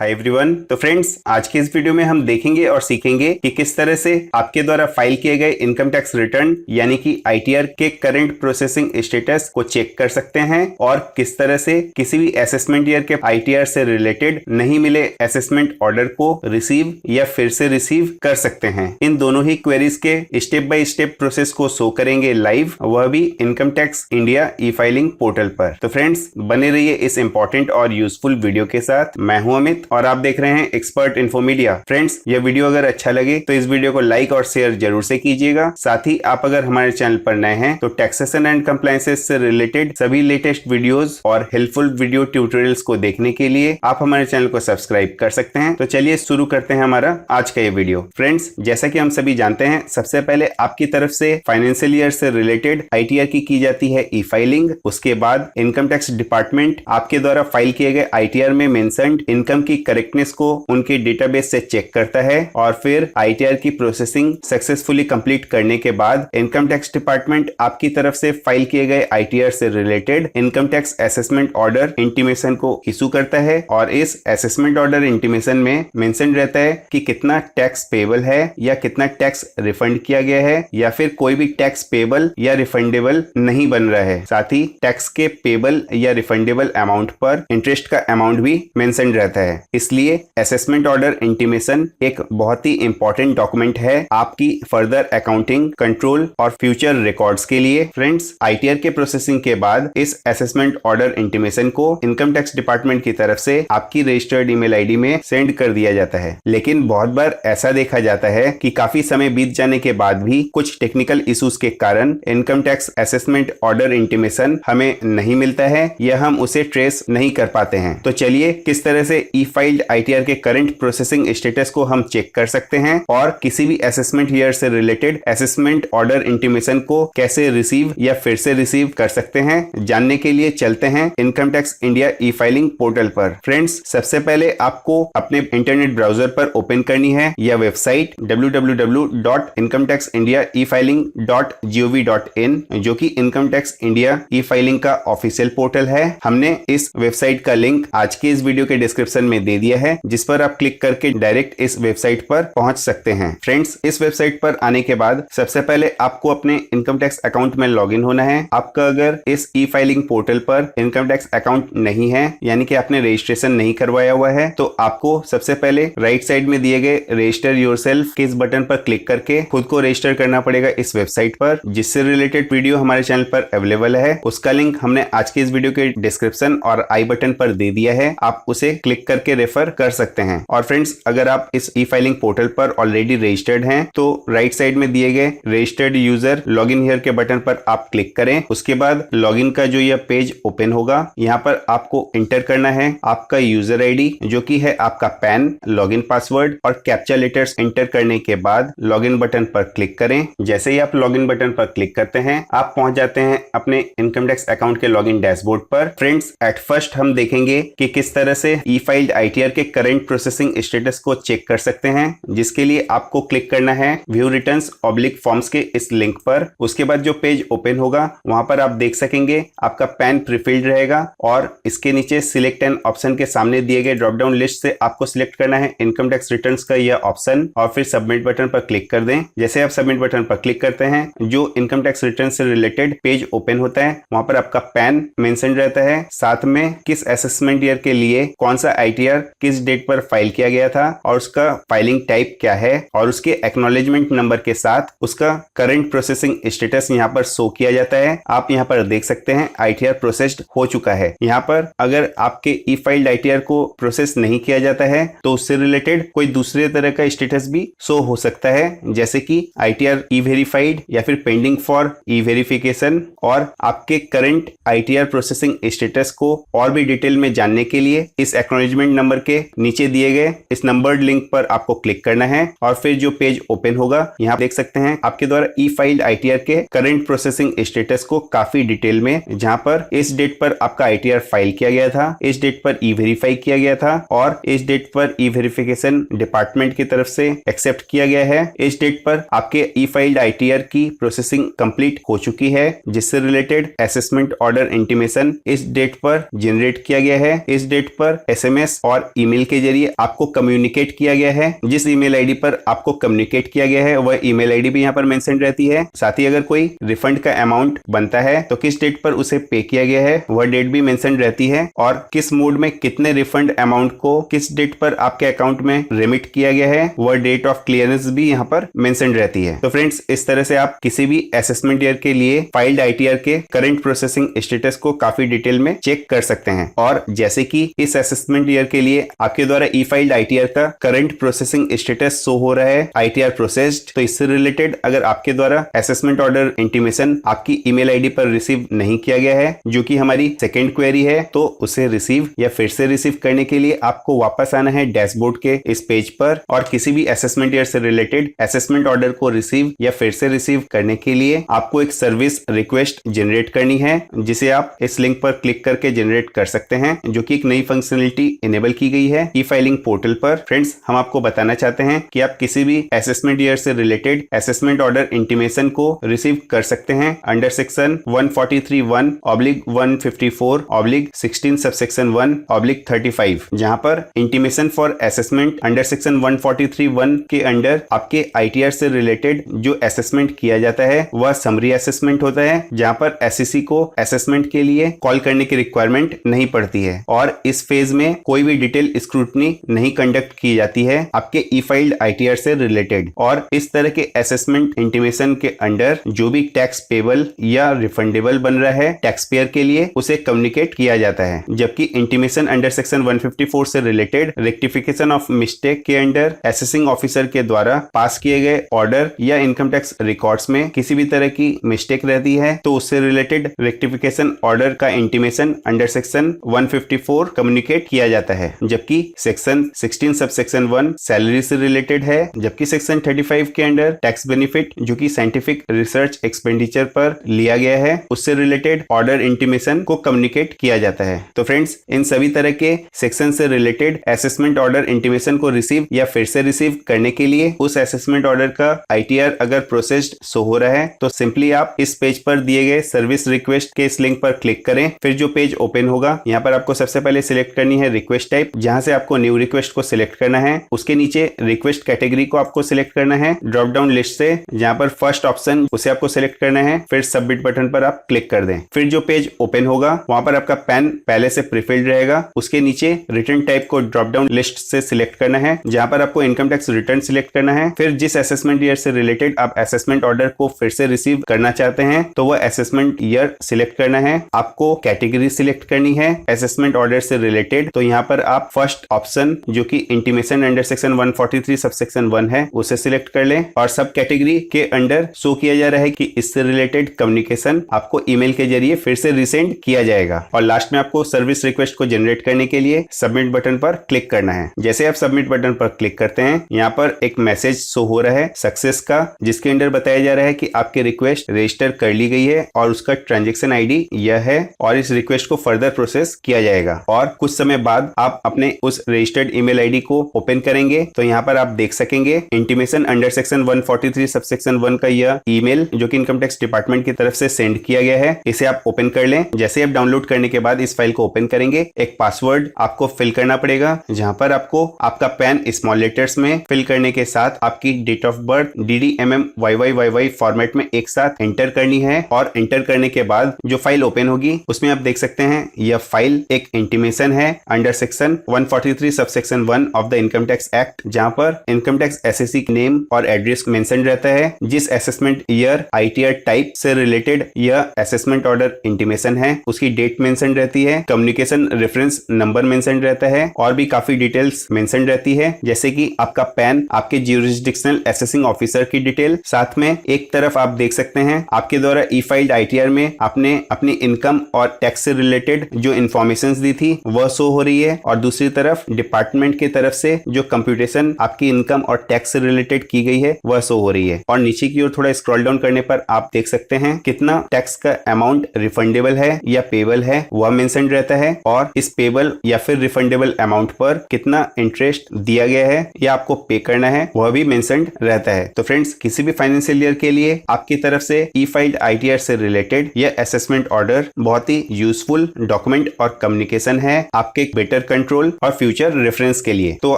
Hi everyone. तो friends, आज के इस वीडियो में हम देखेंगे और सीखेंगे कि किस तरह से आपके द्वारा फाइल किए गए इनकम टैक्स रिटर्न यानी कि आईटीआर के करंट प्रोसेसिंग स्टेटस को चेक कर सकते हैं और किस तरह से किसी भी असेसमेंट ईयर के आईटीआर से रिलेटेड नहीं मिले असेसमेंट ऑर्डर को रिसीव या फिर से रिसीव कर सकते हैं। इन दोनों ही क्वेरीज के स्टेप बाय स्टेप प्रोसेस को शो करेंगे लाइव, वह भी इनकम टैक्स इंडिया ई फाइलिंग पोर्टल पर। तो फ्रेंड्स, बने रहिए इस इंपॉर्टेंट और यूजफुल वीडियो के साथ। मैं हूं अमित और आप देख रहे हैं एक्सपर्ट इन्फो मीडिया। फ्रेंड्स, यह वीडियो अगर अच्छा लगे तो इस वीडियो को लाइक और शेयर जरूर से कीजिएगा। साथ ही आप अगर हमारे चैनल पर नए हैं तो टैक्सेशन एंड कंप्लायंसेस से रिलेटेड सभी लेटेस्ट वीडियोस और हेल्पफुल वीडियो ट्यूटोरियल्स को देखने के लिए आप हमारे चैनल को सब्सक्राइब कर सकते हैं। तो चलिए शुरू करते हैं हमारा आज का ये वीडियो। फ्रेंड्स, जैसा कि हम सभी जानते हैं, सबसे पहले आपकी तरफ से फाइनेंशियल ईयर से रिलेटेड आईटीआर की जाती है ई फाइलिंग। उसके बाद इनकम टैक्स डिपार्टमेंट आपके द्वारा फाइल किए गए आईटीआर में मेंशन्ड इनकम की करेक्टनेस को उनके डेटाबेस से चेक करता है और फिर आईटीआर की प्रोसेसिंग सक्सेसफुली कंप्लीट करने के बाद इनकम टैक्स डिपार्टमेंट आपकी तरफ से फाइल किए गए आईटीआर से related income tax assessment order intimation को इशू करता है और इस असेसमेंट ऑर्डर इंटीमेशन में मेंशन रहता है कि कितना टैक्स पेबल है या कितना टैक्स रिफंड किया गया है या फिर कोई भी टैक्स पेबल या रिफंडेबल नहीं बन रहा है। साथ ही टैक्स के पेबल या रिफंडेबल अमाउंट पर इंटरेस्ट का अमाउंट भी मेंशन रहता है। इसलिए असेसमेंट ऑर्डर इंटीमेशन एक बहुत ही इंपॉर्टेंट डॉक्यूमेंट है आपकी फर्दर अकाउंटिंग, कंट्रोल और फ्यूचर रिकॉर्ड्स के लिए। फ्रेंड्स, आईटीआर के प्रोसेसिंग के बाद इस असेसमेंट ऑर्डर इंटीमेशन को इनकम टैक्स डिपार्टमेंट की तरफ से आपकी रजिस्टर्ड ईमेल आईडी में सेंड कर दिया जाता है। लेकिन बहुत बार ऐसा देखा जाता है कि काफी समय बीत जाने के बाद भी कुछ टेक्निकल इश्यूज के कारण income tax assessment order intimation हमें नहीं मिलता है या हम उसे ट्रेस नहीं कर पाते हैं। तो चलिए किस तरह से ई फाइल्ड आईटीआर के करंट प्रोसेसिंग स्टेटस को हम चेक कर सकते हैं और किसी भी असेसमेंट ईयर से रिलेटेड असेसमेंट ऑर्डर इंटीमेशन को कैसे रिसीव या फिर से रिसीव कर सकते हैं, जानने के लिए चलते हैं इनकम टैक्स इंडिया ई फाइलिंग पोर्टल पर। फ्रेंड्स, सबसे पहले आपको अपने इंटरनेट ब्राउजर पर ओपन करनी है यह वेबसाइट www.incometaxindiaefiling.gov.in, जो कि इनकम टैक्स इंडिया ई फाइलिंग का ऑफिशियल पोर्टल है। हमने इस वेबसाइट का लिंक आज के इस वीडियो के डिस्क्रिप्शन में दे दिया है, जिस पर आप क्लिक करके डायरेक्ट इस वेबसाइट पर पहुंच सकते हैं। फ्रेंड्स, इस वेबसाइट पर आने के बाद सबसे पहले आपको अपने इनकम टैक्स अकाउंट में लॉगिन होना है। आपका अगर इस ई फाइलिंग पोर्टल पर इनकम टैक्स अकाउंट नहीं है, यानी कि आपने रजिस्ट्रेशन नहीं करवाया हुआ है, तो आपको सबसे पहले राइट साइड में दिए गए रजिस्टर योरसेल्फ के इस बटन पर क्लिक करके खुद को रजिस्टर करना पड़ेगा इस वेबसाइट पर, जिससे रिलेटेड वीडियो हमारे चैनल पर अवेलेबल है। उसका लिंक हमने आज के इस वीडियो के डिस्क्रिप्शन और आई बटन पर दे दिया है, आप उसे क्लिक करके रेफर कर सकते हैं। और फ्रेंड्स, अगर आप इस ई फाइलिंग पोर्टल पर ऑलरेडी रजिस्टर्ड हैं तो राइट साइड में दिए गए रजिस्टर्ड यूजर लॉगिन हियर के बटन पर आप क्लिक करें। उसके बाद लॉगिन का जो यह पेज ओपन होगा, यहाँ पर आपको इंटर करना है आपका यूजर आईडी, जो कि है आपका पैन, लॉगिन पासवर्ड और कैप्चा लेटर्स इंटर करने के बाद लॉगिन बटन पर क्लिक करें। जैसे ही आप लॉगिन बटन पर क्लिक करते हैं, आप पहुंच जाते हैं अपने इनकम टैक्स अकाउंट के लॉगिन डैशबोर्ड पर। फ्रेंड्स, एट फर्स्ट हम देखेंगे कि किस तरह से ई फाइल्ड आईटीआर के करंट प्रोसेसिंग स्टेटस को चेक कर सकते हैं, जिसके लिए आपको क्लिक करना है व्यू रिटर्न्स ऑब्लिक फॉर्म्स के इस लिंक पर। उसके बाद जो पेज ओपन होगा, वहां पर आप देख सकेंगे आपका पैन प्रीफिल्ड रहेगा और इसके नीचे सिलेक्ट एन ऑप्शन के सामने दिए गए ड्रॉप डाउन लिस्ट से आपको सिलेक्ट करना है इनकम टैक्स रिटर्न्स का यह ऑप्शन और फिर सबमिट बटन पर क्लिक कर दें। जैसे आप सबमिट बटन पर क्लिक करते हैं, जो इनकम टैक्स रिटर्न से रिलेटेड पेज ओपन होता है, वहां पर आपका पैन मेंशन रहता है, साथ में किस असेसमेंट ईयर के लिए कौन सा आईटीआर किस डेट पर फाइल किया गया था और उसका फाइलिंग टाइप क्या है और उसके एक्नॉलेजमेंट नंबर के साथ उसका करंट प्रोसेसिंग स्टेटस यहाँ पर शो किया जाता है। आप यहाँ पर देख सकते हैं आईटीआर प्रोसेस्ड हो चुका है। यहाँ पर अगर आपके ई फाइल्ड आईटीआर को प्रोसेस नहीं किया जाता है तो उससे रिलेटेड कोई दूसरे तरह का स्टेटस भी शो हो सकता है, जैसे कि आईटीआर ई वेरीफाइड या फिर पेंडिंग फॉर ई वेरिफिकेशन। और आपके करंट आईटीआर प्रोसेसिंग स्टेटस को और भी डिटेल में जानने के लिए इस एक्नॉलेजमेंट नंबर के नीचे दिए गए इस नंबर्ड लिंक पर आपको क्लिक करना है और फिर जो पेज ओपन होगा, यहाँ देख सकते हैं आपके द्वारा ई फाइल्ड आईटीआर के करंट प्रोसेसिंग स्टेटस को काफी डिटेल में, जहां पर इस डेट पर आपका आईटीआर फाइल किया गया था, इस डेट पर ई वेरीफाई किया गया था और इस डेट पर ई वेरिफिकेशन डिपार्टमेंट की तरफ से एक्सेप्ट किया गया है। इस डेट पर आपके ई फाइल्ड आईटीआर की प्रोसेसिंग कंप्लीट हो चुकी है, जिससे रिलेटेड असेसमेंट ऑर्डर इंटीमेशन इस डेट पर जनरेट किया गया है। इस डेट पर एसएमएस और ईमेल के जरिए आपको कम्युनिकेट किया गया है। जिस ईमेल आईडी पर आपको कम्युनिकेट किया गया है वह ईमेल आईडी भी यहाँ पर मेंशन रहती है। साथ ही अगर कोई रिफंड का अमाउंट बनता है तो किस डेट पर उसे पे किया गया है वह डेट भी मेंशन रहती है, और किस मोड में कितने रिफंड अमाउंट को किस डेट पर आपके अकाउंट में रिमिट किया गया है वह डेट ऑफ क्लियरेंस भी यहाँ पर मेंशन रहती है। तो फ्रेंड्स, इस तरह से आप किसी भी असेसमेंट ईयर के लिए फाइल्ड आईटीआर के करंट प्रोसेसिंग स्टेटस को काफी डिटेल में चेक कर सकते हैं। और जैसे कि इस असेसमेंट ईयर के लिए आपके द्वारा ई फाइल्ड आईटीआर का करंट प्रोसेसिंग स्टेटस शो हो रहा है आईटीआर प्रोसेस्ड, तो इससे रिलेटेड अगर आपके द्वारा असेसमेंट ऑर्डर इंटीमेशन आपकी ईमेल आईडी पर रिसीव नहीं किया गया है, जो कि हमारी सेकेंड क्वेरी है, तो उसे रिसीव या फिर से रिसीव करने के लिए आपको वापस आना है डैशबोर्ड के इस पेज पर, और किसी भी असेसमेंट ईयर से रिलेटेड असेसमेंट ऑर्डर को रिसीव या फिर से रिसीव करने के लिए आपको एक सर्विस रिक्वेस्ट जनरेट करनी है, जिसे आप इस लिंक पर क्लिक करके जनरेट कर सकते हैं, जो कि एक नई फंक्शनलिटी इनेबल की गई है ई फाइलिंग पोर्टल पर। फ्रेंड्स, हम आपको बताना चाहते हैं कि आप किसी भी असेसमेंट ईयर से रिलेटेड असेसमेंट ऑर्डर इंटीमेशन को रिसीव कर सकते हैं अंडर सेक्शन 143(1)/154(16 सबसेक्शन 1)/35, जहां पर intimation for assessment under section 143(1) के अंडर आपके आईटीआर से रिलेटेड जो असेसमेंट किया जाता है वह समरी असेसमेंट होता है, जहां पर एससीसी को असेसमेंट के लिए कॉल करने की रिक्वायरमेंट नहीं पड़ती है, और इस फेज में कोई भी डिटेल स्क्रूटनी नहीं कंडक्ट की जाती है आपके ई फाइल्ड आईटीआर से रिलेटेड। और इस तरह के असेसमेंट इंटीमेशन के अंडर जो भी टैक्स पेबल या रिफंडेबल बन रहा है टैक्स पेयर के लिए उसे कम्युनिकेट किया जाता है, जबकि इंटीमेशन अंडर सेक्शन 154 से रिलेटेड रेक्टिफिकेशन ऑफ मिस्टेक के अंडर असेसिंग ऑफिसर के द्वारा पास किए गए ऑर्डर या इनकम टैक्स रिकॉर्ड्स में किसी भी तरह की मिस्टेक रहती है तो उससे रिलेटेड रेक्टिफिकेशन ऑर्डर का इंटीमेशन अंडर सेक्शन 154 कम्युनिकेट किया जाता है, जबकि सेक्शन 16 सबसेक्शन 1 सैलरी से रिलेटेड है, जबकि सेक्शन 35 के अंडर टैक्स बेनिफिट जो कि साइंटिफिक रिसर्च एक्सपेंडिचर पर लिया गया है उससे रिलेटेड ऑर्डर इंटीमेशन को कम्युनिकेट किया जाता है। तो फ्रेंड्स, इन सभी तरह के सेक्शन से रिलेटेड असेसमेंट ऑर्डर इंटीमेशन को रिसीव या फिर से रिसीव करने के लिए उस असेसमेंट ऑर्डर का आईटीआर अगर प्रोसेस्ड शो हो रहा है तो सिंपली आप इस पेज पर दिए गए सर्विस रिक्वेस्ट के इस लिंक पर क्लिक करें। फिर जो पेज ओपन होगा यहाँ पर आपको सबसे पहले सिलेक्ट करनी है रिक्वेस्ट टाइप, जहां से आपको न्यू रिक्वेस्ट को सिलेक्ट करना है। उसके नीचे रिक्वेस्ट कैटेगरी को आपको सिलेक्ट करना है ड्रॉप डाउन लिस्ट से, जहां पर फर्स्ट ऑप्शन उसे आपको सिलेक्ट करना है, फिर सबमिट बटन पर आप क्लिक कर दें। फिर जो पेज ओपन होगा वहां पर आपका पैन पहले से प्रीफिल्ड रहेगा। उसके नीचे रिटर्न टाइप को ड्रॉप डाउन लिस्ट से सिलेक्ट करना है, जहां पर आपको इनकम टैक्स रिटर्न सिलेक्ट करना है। फिर जिस असेसमेंट ईयर से रिलेटेड आप असेसमेंट ऑर्डर को फिर से रिसीव करना चाहते हैं तो वह असेसमेंट ईयर सिलेक्ट करना है। आपको कैटेगरी सिलेक्ट करनी है असेसमेंट ऑर्डर से रिलेटेड, तो यहाँ पर आप फर्स्ट ऑप्शन जो कि इंटीमेशन अंडर सेक्शन 143 सबसेक्शन 1 है उसे सिलेक्ट कर लें, और सब कैटेगरी के अंडर शो किया जा रहा है कि इससे रिलेटेड कम्युनिकेशन आपको ईमेल के जरिए फिर से रिसेंड किया जाएगा। और लास्ट में आपको सर्विस रिक्वेस्ट को जनरेट करने के लिए सबमिट बटन पर क्लिक करना है। जैसे आप सबमिट बटन पर क्लिक करते हैं यहाँ पर एक मैसेज शो हो रहा है सक्सेस का, जिसके अंदर बताया जा रहा है कि आपकी रिक्वेस्ट रजिस्टर कर ली गई है और उसका ट्रांजैक्शन आईडी यह है, और इस रिक्वेस्ट को फर्दर प्रोसेस किया जाएगा। और कुछ समय बाद आप अपने उस रजिस्टर्ड ईमेल आईडी को ओपन करेंगे तो यहाँ पर आप देख सकेंगे इंटीमेशन अंडर सेक्शन 143 सबसेक्शन 1 का यह ईमेल जो कि इनकम टैक्स डिपार्टमेंट की तरफ से सेंड किया गया है, इसे आप ओपन कर लें। जैसे आप डाउनलोड करने के बाद इस फाइल को ओपन करेंगे एक पासवर्ड आपको फिल करना पड़ेगा, जहां पर आपको आपका पैन स्मॉल लेटर्स में फिल करने के साथ आपकी date of birth DDMMYYYY format में एक साथ एंटर करनी है। और एंटर करने के बाद जो फाइल ओपन होगी उसमें आप देख सकते हैं यह फाइल एक इंटीमेशन है under section 143 subsection 1 of the income tax act, जहां पर इनकम टैक्स एसएससी नेम और एड्रेस मेंशन रहता है, जिस असेसमेंट ईयर आईटीआर टाइप से रिलेटेड यह असेसमेंट ऑर्डर इंटीमेशन है उसकी डेट मेंशन रहती है, कम्युनिकेशन रेफरेंस नंबर मेंशन रहता है, और भी काफी डिटेल्स मेंशन रहती है, जैसे कि आपका पैन, आपके ज्यूरिसडिक्शनल असेसिंग ऑफिसर की डिटेल। साथ में एक तरफ आप देख सकते हैं आपके द्वारा ई फाइल्ड आईटीआर में आपने अपनी इनकम और टैक्स से रिलेटेड जो इन्फॉर्मेशन दी थी वह शो हो रही है, और दूसरी तरफ डिपार्टमेंट की तरफ से जो कंप्यूटेशन आपकी इनकम और टैक्स से रिलेटेड की गई है वह शो हो रही है। और नीचे की ओर थोड़ा स्क्रॉल डाउन करने पर आप देख सकते हैं कितना टैक्स का अमाउंट रिफंडेबल है या पेबल है वह मेंशन रहता है, और इस पेबल या फिर रिफंडेबल अमाउंट पर कितना इंटरेस्ट दिया गया है या आपको पे करना है वह भी मेंशन रहता है। तो फ्रेंड्स, किसी भी फाइनेंशियल ईयर के लिए आपकी तरफ से ई फाइल्ड आईटीआर से रिलेटेड यह असेसमेंट ऑर्डर बहुत ही यूजफुल डॉक्यूमेंट और कम्युनिकेशन है आपके बेटर कंट्रोल और फ्यूचर रेफरेंस के लिए। तो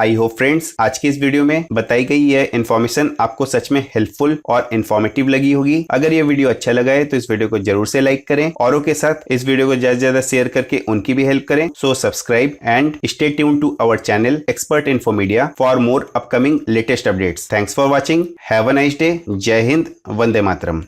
आई होप फ्रेंड्स आज की इस वीडियो में बताई गई यह इन्फॉर्मेशन आपको सच में हेल्पफुल और इन्फॉर्मेटिव लगी होगी। अगर ये वीडियो अच्छा लगा है तो इस वीडियो को जरूर से लाइक करें, औरों के साथ इस वीडियो को ज्यादा से ज्यादा शेयर करके उनकी भी हेल्प करें। So subscribe and stay tuned to our channel Expert Info Media for more upcoming latest updates. Thanks for watching, have a nice day, जय हिंद, वंदे मातरम।